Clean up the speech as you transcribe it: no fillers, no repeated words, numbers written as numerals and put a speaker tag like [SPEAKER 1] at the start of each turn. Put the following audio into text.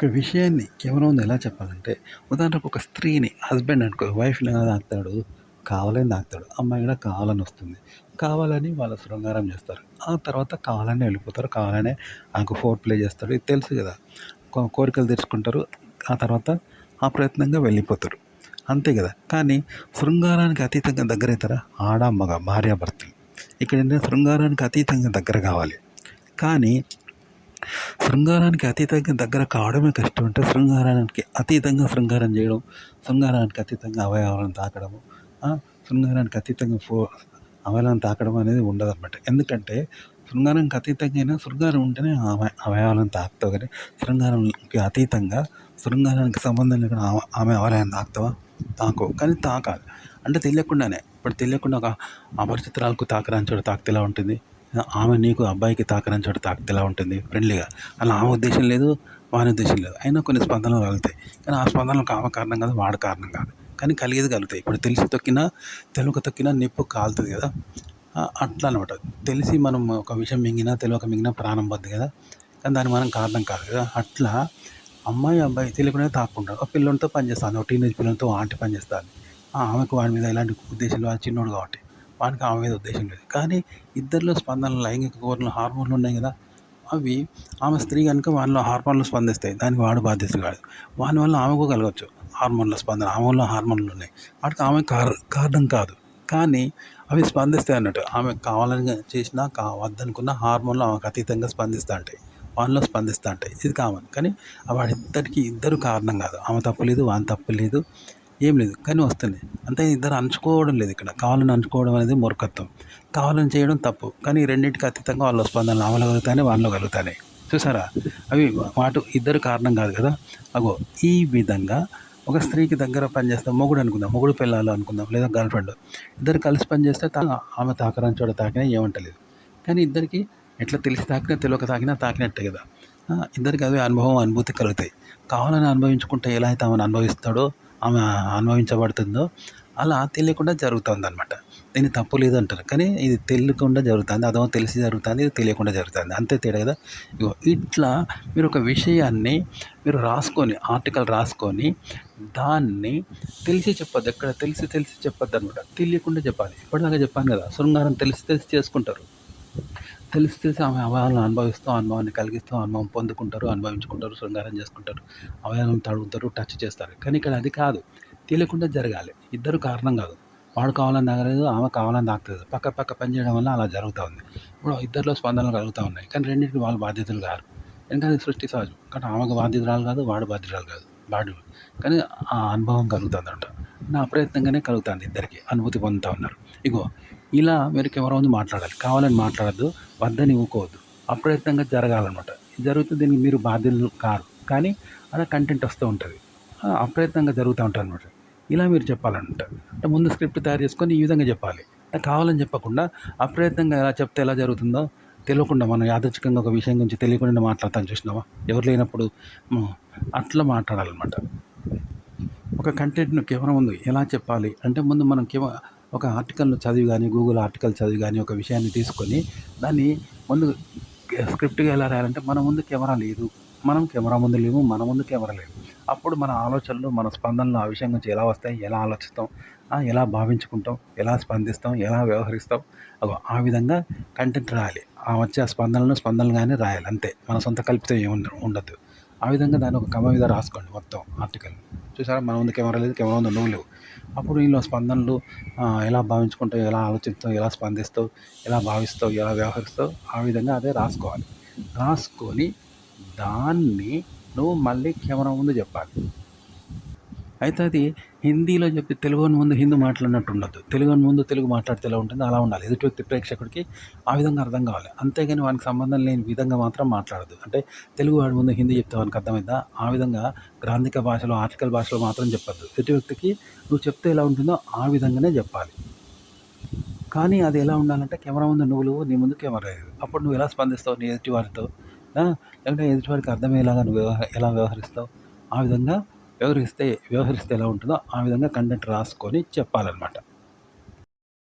[SPEAKER 1] ఒక విషయాన్ని కెమెరా ముందు ఎలా చెప్పాలంటే, ఉదాహరణకు ఒక స్త్రీని హస్బెండ్ అనుకో వైఫ్‌ని ఎలా తాకుతాడు, కావాలని తాకుతాడు. అమ్మాయి కూడా కావాలని వస్తుంది. కావాలని వాళ్ళు శృంగారం చేస్తారు. ఆ తర్వాత కావాలనే వెళ్ళిపోతారు. కావాలనే ఆమెకు ఫోర్ ప్లే చేస్తాడు. ఇది తెలుసు కదా! కోరికలు తీర్చుకుంటారు. ఆ తర్వాత అప్రయత్నంగా వెళ్ళిపోతారు. అంతే కదా! కానీ శృంగారానికి అతీతంగా దగ్గరవుతారా? ఆడ, మగ, భార్యాభర్తలు. ఇక్కడేంటంటే శృంగారానికి అతీతంగా దగ్గర కావాలి. కానీ శృంగారానికి అతీతంగా దగ్గర కావడమే కష్టం. అంటే శృంగారానికి అతీతంగా శృంగారం చేయడం, శృంగారానికి అతీతంగా అవయవాలను తాకడము, శృంగారానికి అతీతంగా అవయవాలను తాకడం అనేది ఉండదనమాట. ఎందుకంటే శృంగారానికి అతీతంగా అయినా శృంగారం ఉంటేనే అవయవాలను తాకుతావు. కానీ శృంగారానికి అతీతంగా శృంగారానికి సంబంధం లేకుండా ఆమె అవయవాలను తాకుతావా? తాకవు. కానీ తాకాలి. అంటే తెలియకుండానే. ఇప్పుడు తెలియకుండా ఒక అపరిచితురాలకు తాకరాని చోట తాకితే ఎలా ఉంటుంది? ఆమె నీకు అబ్బాయికి తాకరాని చోట తాకితే ఎలా ఉంటుంది? ఫ్రెండ్లీగా. అలా ఆమె ఉద్దేశం లేదు, వాని ఉద్దేశం లేదు. అయినా కొన్ని స్పందనలు కలుగుతాయి. కానీ ఆ స్పందనలకు ఆమె కారణం కాదు, వాడు కారణం కాదు. కానీ కలిగేది కలుగుతాయి. ఇప్పుడు తెలిసి తొక్కినా తెలియక తొక్కినా నిప్పు కాలుతుంది కదా! అట్లా అనమాట. తెలిసి మనం ఒక విషయం మింగినా తెలియక మింగినా ప్రాణం పోద్ది కదా! కానీ దానికి మనం కారణం కాదు కదా! అట్లా అమ్మాయి, అబ్బాయి తెలియకుండానే తాక్కుంటారు. ఒక పిల్లోనితో పనిచేస్తాను. ఒక టీనేజ్ పిల్లలతో ఆంటీ పనిచేస్తాను. ఆమెకు వాడి మీద ఎలాంటి ఉద్దేశాలు, వాడు చిన్నోడు కాబట్టి వానికి ఆమె మీద ఉద్దేశం లేదు. కానీ ఇద్దరిలో స్పందనలు, లైంగిక కోరికలు, హార్మోన్లు ఉన్నాయి కదా! అవి ఆమె స్త్రీ కనుక వాళ్ళ హార్మోన్లు స్పందిస్తాయి. దానికి వాడు బాధ్యత కాదు. వాని వల్ల ఆమెకు కలగవచ్చు హార్మోన్ల స్పందన. ఆమెలో హార్మోన్లు ఉన్నాయి. వాటికి ఆమె కారణం కాదు. కానీ అవి స్పందిస్తాయి అన్నట్టు. ఆమె కావాలని చేసినా వద్దనుకున్న హార్మోన్లు ఆమెకు అతీతంగా స్పందిస్తూ ఉంటాయి. వానిలో స్పందిస్తూ ఉంటాయి. ఇది కామన్. కానీ వాడిద్దరికి ఇద్దరు కారణం కాదు. ఆమె తప్పు లేదు, వాని తప్పు లేదు, ఏం లేదు. కానీ వస్తుంది. అంతే, ఇద్దరు అంచుకోవడం లేదు ఇక్కడ. కావాలని అంచుకోవడం అనేది మూర్ఖత్వం. కావాలని చేయడం తప్పు. కానీ ఈ రెండింటికి అతీతంగా వాళ్ళ స్పందనలు ఆమెలో కలుగుతాయి, వాళ్ళలో కలుగుతాయి. చూసారా? అవి ఇద్దరు కారణం కాదు కదా! అగో ఈ విధంగా ఒక స్త్రీకి దగ్గర పనిచేస్తాం, మొగుడు అనుకుందాం, మొగుడు పిల్లలు అనుకుందాం, లేదా గర్ల్ ఫ్రెండ్. ఇద్దరు కలిసి పనిచేస్తే ఆమె తాకరాని చోట తాకినా ఏమంటలేదు. కానీ ఇద్దరికి ఎట్లా తెలిసి తాకినా తెలియక తాకినా తాకినట్టే కదా! ఇద్దరికి అదే అనుభూతి కలుగుతాయి. కావాలని అనుభవించుకుంటే ఎలా అయితే ఆమెను అనుభవిస్తాడో, ఆమె అనుభవించబడుతుందో అలా తెలియకుండా జరుగుతుంది అనమాట. దీన్ని తప్పు లేదు అంటారు. కానీ ఇది తెలియకుండా జరుగుతుంది, అదో తెలిసి జరుగుతుంది, ఇది తెలియకుండా జరుగుతుంది. అంతే తేడా కదా! ఇట్లా మీరు ఒక విషయాన్ని మీరు రాసుకొని, ఆర్టికల్ రాసుకొని దాన్ని తెలిసి చెప్పొద్దు. ఎక్కడ తెలిసి చెప్పొద్దు అనమాట. తెలియకుండా చెప్పాలి. ఇప్పటిదాకా చెప్పాను కదా! శృంగారం తెలిసి చేసుకుంటారు. తెలిసి ఆమె అవయవాలను అనుభవిస్తూ, అనుభవాన్ని కలిగిస్తూ, అనుభవం పొందుకుంటారు, అనుభవించుకుంటారు, శృంగారం చేసుకుంటారు, అవయవాలను తడుగుతారు, టచ్ చేస్తారు. కానీ ఇక్కడ అది కాదు. తెలియకుండా జరగాలి. ఇద్దరు కారణం కాదు. వాడు కావాలని తాగలేదు, ఆమె కావాలని తాగుతుంది. పక్క పని చేయడం వల్ల అలా జరుగుతూ ఉంది. ఇప్పుడు ఇద్దరిలో స్పందనలు కలుగుతూ ఉన్నాయి. కానీ రెండింటికి వాళ్ళు బాధ్యతలు కాదు. ఎందుకంటే అది సృష్టి సహజం. కానీ ఆమెకు బాధ్యతరాలు కాదు, వాడు బాధ్యతరాలు కాదు. కానీ ఆ అనుభవం కలుగుతుందంట. నా అప్రయత్నంగానే కలుగుతుంది. ఇద్దరికి అనుభూతి పొందుతూ ఉన్నారు. ఇలా మీరు కెమెరా ముందు మాట్లాడాలి. కావాలని మాట్లాడద్దు, వద్దని ఊకోవద్దు. అప్రయత్నంగా జరగాలన్నమాట. జరుగుతుంది, దీనికి మీరు బాధ్యులు కారు. కానీ అలా కంటెంట్ వస్తూ ఉంటుంది. అప్రయత్నంగా జరుగుతూ ఉంటుంది అనమాట. ఇలా మీరు చెప్పాలంట. అంటే ముందు స్క్రిప్ట్ తయారు చేసుకొని ఈ విధంగా చెప్పాలి. కావాలని చెప్పకుండా అప్రయత్నంగా ఎలా చెప్తే ఎలా జరుగుతుందో తెలియకుండా, మనం యాదృచ్ఛికంగా ఒక విషయం గురించి తెలియకుండా మాట్లాడతాను చూసినావా, ఎవరు లేనప్పుడు అట్లా మాట్లాడాలన్నమాట. ఒక కంటెంట్ను కెమెరా ముందు ఎలా చెప్పాలి అంటే, ముందు మనం ఒక ఆర్టికల్ను చదివి కానీ, గూగుల్ ఆర్టికల్ చదివి కానీ ఒక విషయాన్ని తీసుకొని దాన్ని ముందు స్క్రిప్ట్గా ఎలా రాయాలంటే, మన ముందు కెమెరా లేదు, మనం కెమెరా ముందు లేము, మన ముందు కెమెరా లేదు. అప్పుడు మన ఆలోచనలు, మన స్పందనలు ఆ విషయం గురించి ఎలా వస్తాయి, ఎలా ఆలోచిస్తాం, ఎలా భావించుకుంటాం, ఎలా స్పందిస్తాం, ఎలా వ్యవహరిస్తాం, ఆ విధంగా కంటెంట్ రాయాలి. వచ్చే స్పందనలు కానీ రాయాలి. అంతే. మన సొంత కల్పితం ఉండద్దు. ఆ విధంగా దాన్ని ఒక క్రమ మీద రాసుకోండి మొత్తం ఆర్టికల్. చూసారా? మన ముందు కెమెరా లేదు, కెమెరా ముందు నువ్వు లేవు. అప్పుడు వీళ్ళు స్పందనలు ఎలా భావించుకుంటావు, ఎలా ఆలోచిస్తావు, ఎలా స్పందిస్తావు, ఎలా భావిస్తావు, ఎలా వ్యవహరిస్తావు, ఆ విధంగా అదే రాసుకోవాలి. రాసుకొని దాన్ని నువ్వు మళ్ళీ కెమెరా ముందు చెప్పాలి. అయితే అది హిందీలో చెప్పి తెలుగుని ముందు హిందీ మాట్లాడినట్టు ఉండదు. తెలుగుని ముందు తెలుగు మాట్లాడితే ఎలా ఉంటుందో అలా ఉండాలి. ఎదుటి వ్యక్తి ప్రేక్షకుడికి ఆ విధంగా అర్థం కావాలి. అంతేగాని వానికి సంబంధం లేని విధంగా మాత్రం మాట్లాడదు. అంటే తెలుగు వాడి ముందు హిందీ చెప్తే వానికి అర్థమైందా, ఆ విధంగా గ్రాంధిక భాషలో, ఆర్టికల్ భాషలో మాత్రం చెప్పద్దు. ఎదుటి వ్యక్తికి నువ్వు చెప్తే ఎలా ఉంటుందో ఆ విధంగానే చెప్పాలి. కానీ అది ఎలా ఉండాలంటే, కెమెరా ముందు నువ్వు, నీ ముందు కెమెరా లేదు. అప్పుడు నువ్వు ఎలా స్పందిస్తావు నీ ఎదుటి వారితో, లేదంటే ఎదుటి వారికి అర్థమయ్యేలాగా నువ్వు ఎలా వ్యవహరిస్తావు, ఆ విధంగా వ్యవహరిస్తే ఎలా ఉంటుందో ఆ విధంగా కంటెంట్ రాసుకొని చెప్పాలన్నమాట.